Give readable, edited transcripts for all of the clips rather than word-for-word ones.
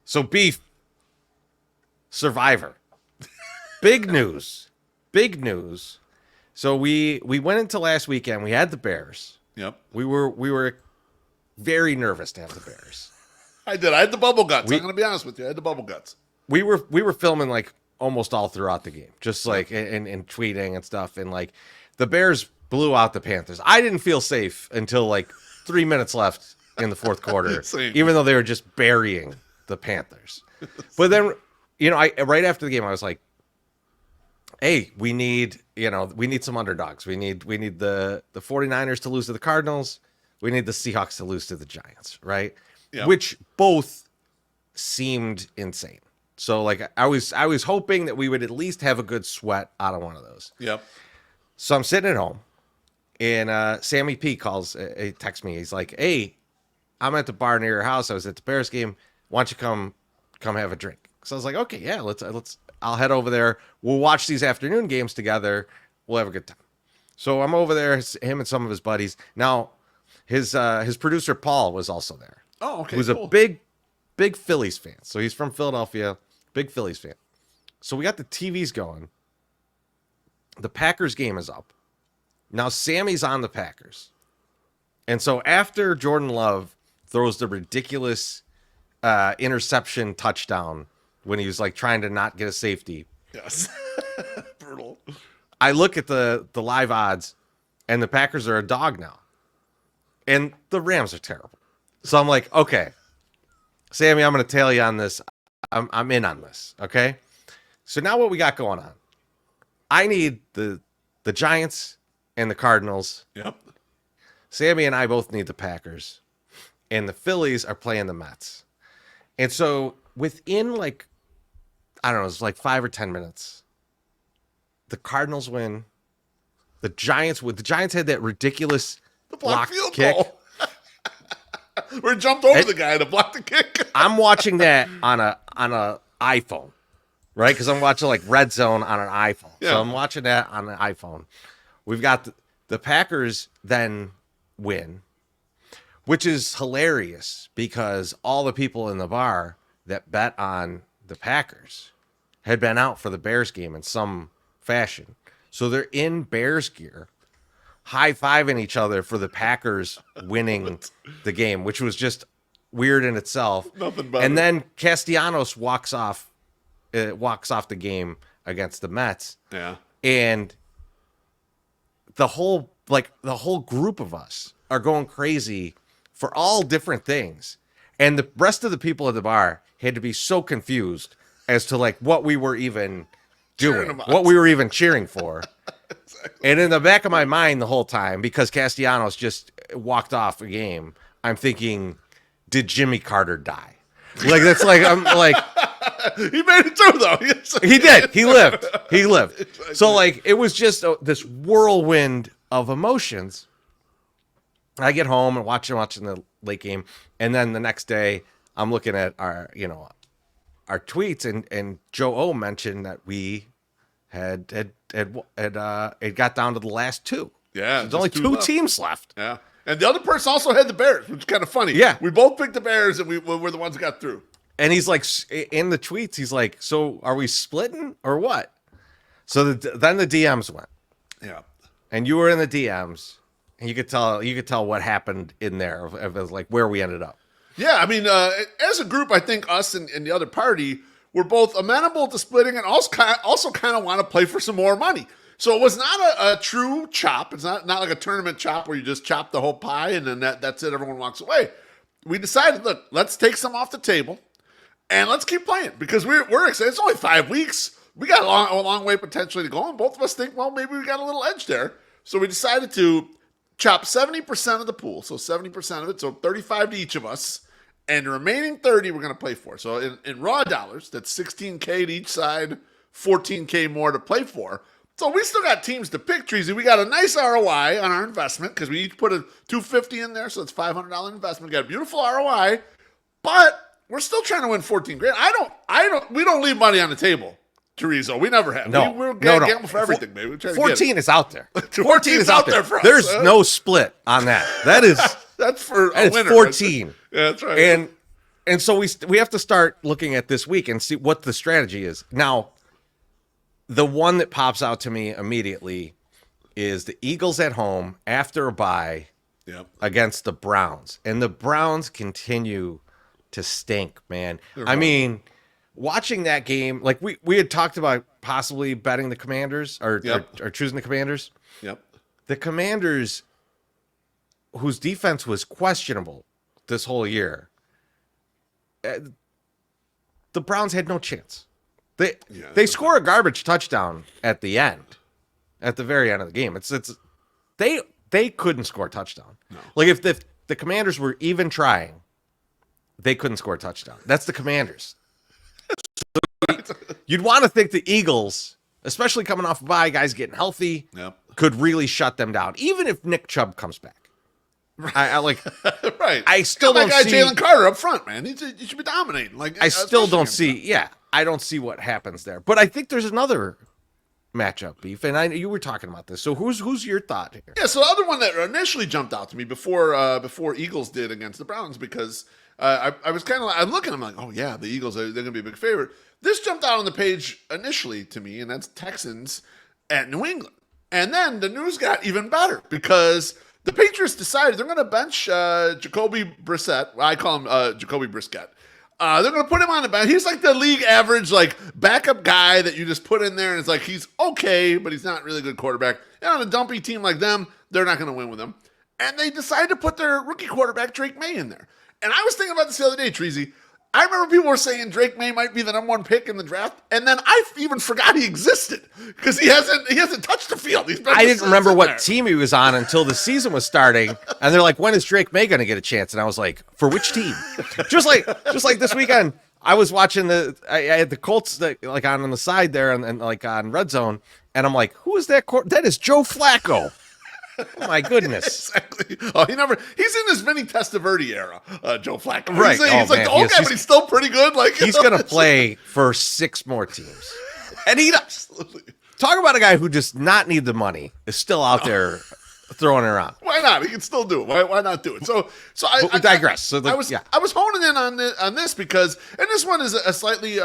So Beef, Survivor. Big news. Big news. So we went into last weekend. We had the Bears. Yep. We were very nervous to have the Bears. I did. I had the bubble guts. I'm going to be honest with you. I had the bubble guts. We were filming like almost all throughout the game, just like and tweeting and stuff. And like the Bears blew out the Panthers. I didn't feel safe until like 3 minutes left in the fourth quarter, even though they were just burying the Panthers. But then, right after the game, I was like, hey, we need some underdogs. We need the 49ers to lose to the Cardinals. We need the Seahawks to lose to the Giants, right? Yep. Which both seemed insane. So like I was hoping that we would at least have a good sweat out of one of those. Yep. So I'm sitting at home, and Sammy P he texts me. He's like, hey, I'm at the bar near your house. I was at the Bears game. Why don't you come have a drink? So I was like, okay, yeah, let's. I'll head over there. We'll watch these afternoon games together. We'll have a good time. So I'm over there, him and some of his buddies. Now, his producer Paul was also there. Oh, okay. Who's cool. A big Phillies fan. So he's from Philadelphia, big Phillies fan. So we got the TVs going. The Packers game is up. Now Sammy's on the Packers. And so after Jordan Love throws the ridiculous interception touchdown when he was like trying to not get a safety. Yes. Brutal. I look at the live odds, and the Packers are a dog now. And the Rams are terrible. So I'm like, okay, Sammy, I'm going to tail you on this. I'm in on this, okay? So now what we got going on? I need the Giants and the Cardinals. Yep. Sammy and I both need the Packers. And the Phillies are playing the Mets. And so within like, I don't know, it's like 5 or 10 minutes, the Cardinals win. The Giants had that ridiculous block field kick. goal. We jumped over the guy to block the kick. I'm watching that on a iPhone, right? Because I'm watching like Red Zone on an iPhone. Yeah. So I'm watching that on an iPhone. We've got the Packers then win, which is hilarious because all the people in the bar that bet on the Packers had been out for the Bears game in some fashion. So they're in Bears gear, high-fiving each other for the Packers winning the game, which was just weird in itself. Nothing better. And then Castellanos walks off the game against the Mets. Yeah. And the whole group of us are going crazy for all different things. And the rest of the people at the bar had to be so confused as to like what we were even doing, what we were even cheering for. Exactly. And in the back of my mind the whole time, because Castellanos just walked off a game, I'm thinking, did Jimmy Carter die? Like, that's like, I'm like, he made it through though. He did. He lived. Exactly. So like, it was just this whirlwind of emotions. I get home and watching the late game. And then the next day I'm looking at our tweets and Joe O mentioned that we had it got down to the last two. Yeah. There's only two teams left. Yeah. And the other person also had the Bears, which is kind of funny. Yeah. We both picked the Bears and we were the ones that got through. And he's like, in the tweets, he's like, so are we splitting or what? So then the DMs went. Yeah. And you were in the DMs and you could tell what happened in there of like where we ended up. Yeah. I mean, as a group, I think us and the other party were both amenable to splitting and also kind of want to play for some more money. So it was not a true chop. It's not like a tournament chop where you just chop the whole pie and then that's it. Everyone walks away. We decided, look, let's take some off the table and let's keep playing because we're excited. It's only 5 weeks. We got a long way potentially to go. And both of us think, well, maybe we got a little edge there. So we decided to chop 70% of the pool. So 70% of it. So 35 to each of us. And the remaining 30 we're going to play for. So in raw dollars, that's $16K to each side, $14K more to play for. So we still got teams to pick, Treasy. We got a nice ROI on our investment because we each put a $250 in there, so it's $500 investment. We got a beautiful ROI, but we're still trying to win $14,000. We don't leave money on the table, Teresa. We never have. No, we're gamble for everything, baby. 14 is out there. 14 is out there for us. There's no split on that. That is that's for a winner. 14. Yeah, that's right. And And so we have to start looking at this week and see what the strategy is. Now, the one that pops out to me immediately is the Eagles at home after a bye against the Browns. And the Browns continue to stink, man. I mean, watching that game, like we had talked about possibly betting the Commanders or choosing the Commanders. Yep. The Commanders, whose defense was questionable this whole year, the Browns had no chance. They score a garbage touchdown at the end, at the very end of the game. They couldn't score a touchdown. No. Like if the Commanders were even trying, they couldn't score a touchdown. That's the Commanders. You'd want to think the Eagles, especially coming off a bye, guys getting healthy, could really shut them down. Even if Nick Chubb comes back. I like right. I still don't see Jalen Carter up front, man. He should be dominating. Like I still don't see. Yeah, I don't see what happens there. But I think there's another matchup, Beef, and you were talking about this. So who's your thought here? Yeah. So the other one that initially jumped out to me before Eagles did against the Browns, because I was kind of I'm looking. I'm like, oh yeah, the Eagles they're going to be a big favorite. This jumped out on the page initially to me, and that's Texans at New England. And then the news got even better because the Patriots decided they're going to bench Jacoby Brissett. Well, I call him Jacoby Brisket. They're going to put him on the bench. He's like the league average, like backup guy that you just put in there, and it's like he's okay, but he's not really a good quarterback. And on a dumpy team like them, they're not going to win with him. And they decided to put their rookie quarterback Drake May in there. And I was thinking about this the other day, Treasy. I remember people were saying Drake May might be the number one pick in the draft, and then I even forgot he existed because he hasn't touched the field. I didn't remember what team he was on until the season was starting, and they're like, "When is Drake May going to get a chance?" And I was like, "For which team?" just like this weekend, I was watching I had the Colts that like on the side there and like on Red Zone, and I'm like, "Who is that? That is Joe Flacco." Oh my goodness! Exactly. Oh, he's in his Vinny Testaverde era, Joe Flacco. Right. He's like the old guy, but he's still pretty good. Like he's gonna play for 6 more teams, and he absolutely talk about a guy who does not need the money is still out there throwing it around. Why not? He can still do it. Why not do it? So I digress. I was honing in on this because, and this one is a slightly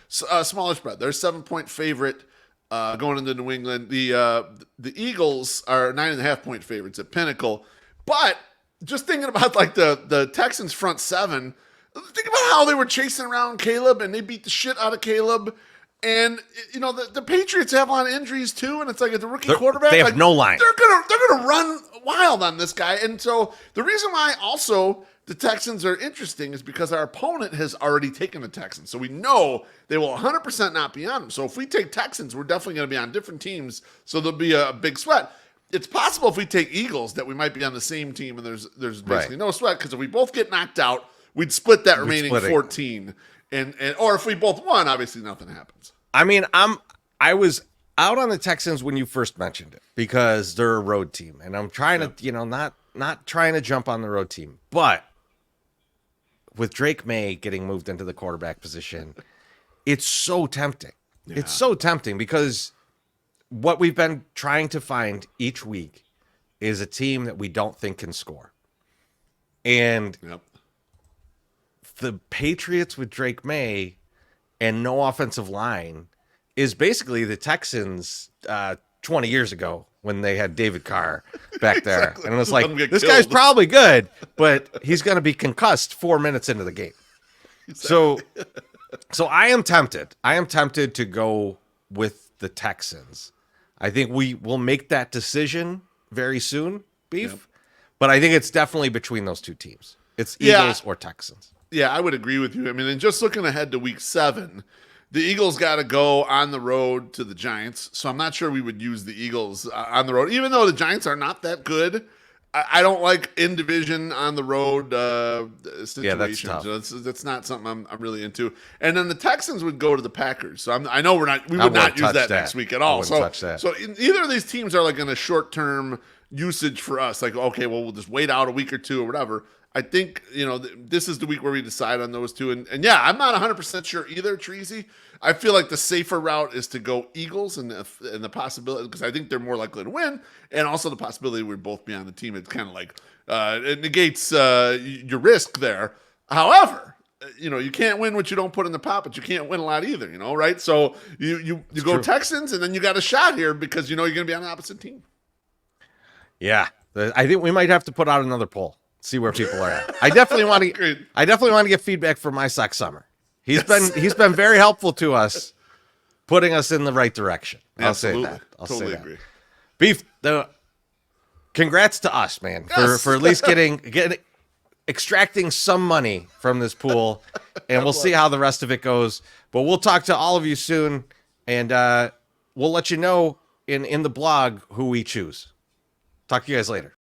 smaller spread. They're a 7-point favorite. Going into New England, the Eagles are 9.5-point favorites at Pinnacle, but just thinking about like the Texans front seven, think about how they were chasing around Caleb and they beat the shit out of Caleb, and the Patriots have a lot of injuries too, and it's like at the rookie quarterback, they have no line. They're gonna run wild on this guy, and so the reason why also the Texans are interesting is because our opponent has already taken the Texans. So we know they will 100% not be on them. So if we take Texans, we're definitely going to be on different teams. So there'll be a big sweat. It's possible if we take Eagles that we might be on the same team and there's basically no sweat, because if we both get knocked out, we'd split that remaining 14. And or if we both won, obviously nothing happens. I mean, I was out on the Texans when you first mentioned it because they're a road team. And I'm trying to, not trying to jump on the road team, but with Drake May getting moved into the quarterback position, it's so tempting. Yeah. It's so tempting because what we've been trying to find each week is a team that we don't think can score. And the Patriots with Drake May and no offensive line is basically the Texans 20 years ago when they had David Carr back there. Exactly. And it was like, this guy's probably good, but he's going to be concussed 4 minutes into the game. Exactly. So I am tempted. I am tempted to go with the Texans. I think we will make that decision very soon, Beef. Yep. But I think it's definitely between those two teams. It's Eagles or Texans. Yeah, I would agree with you. I mean, and just looking ahead to week 7, the Eagles got to go on the road to the Giants, so I'm not sure we would use the Eagles on the road, even though the Giants are not that good. I don't like in division on the road situations. Yeah, that's tough. That's not something I'm really into. And then the Texans would go to the Packers, so I know we would not use that next week at all. So either of these teams are like in a short term usage for us. Like, okay, well, we'll just wait out a week or two or whatever. I think, this is the week where we decide on those two. And yeah, I'm not 100% sure either, Treasy. I feel like the safer route is to go Eagles and the possibility, because I think they're more likely to win. And also the possibility we'd both be on the team. It's kind of like, it negates your risk there. However, you can't win what you don't put in the pot, but you can't win a lot either, right? So you go true. Texans, and then you got a shot here because you're going to be on the opposite team. Yeah, I think we might have to put out another poll, see where people are at. I definitely want to get feedback from My Sock Summer. He's been very helpful to us, putting us in the right direction. I'll say that. Totally agree. Beef, congrats to us, man, for at least extracting some money from this pool, and we'll see how the rest of it goes. But we'll talk to all of you soon, and we'll let you know in the blog who we choose. Talk to you guys later.